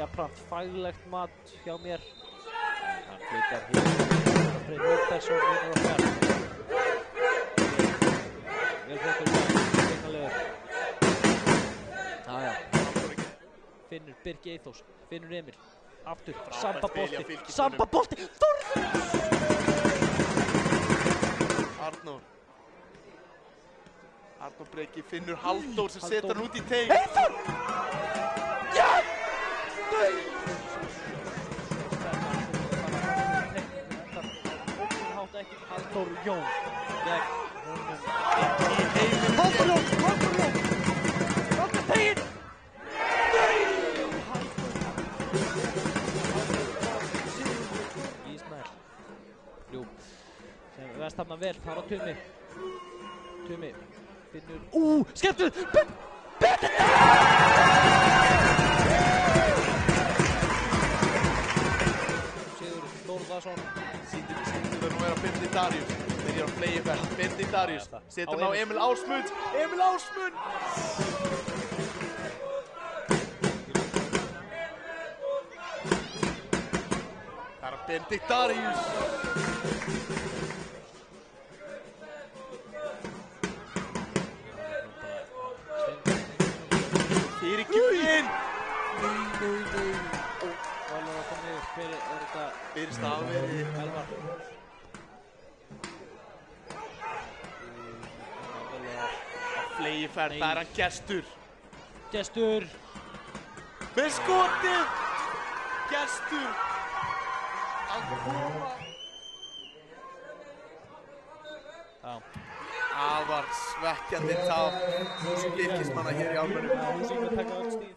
jafnframt faglegt mat hjá mér. Hann flytjar hér Freyr Róbertsson vinnur okkar. Vel flottur tegnalegur. Jájá. Finnur Birgi Eyþórs, Finnur Emil, aftur, Samba bolti, Þórður! Arnór Breki, Finnur Halldór sem setur hann út í teig. Eyþór! Já! Halldór Jón gegn honum. Halldór Jón! Halldór teginn! Ísmael. Jú, sem Vesthamna vel, þar á Tumi. Tumi, Finnur, skemmtuð! Sigurður Þórðarsson. Sýndu verður nú vera Birnir Daríus. Byrjar á fleygiferð, Birnir Daríus. Setur hann á Emil Ásmund. Emil Ásmund! Það er Birnir Daríus. Fyrirgjöfin! Nei. Valur að koma niður, hver er þetta? Fyrst afverði Elvar. Á fleygiferð, það er hann Gestur. Gestur! Með skotið! Gestur! Að koma! Já. Afar svekkjandi tap Fylkismanna hér í Ármennum. Húsík að taka öll stíð.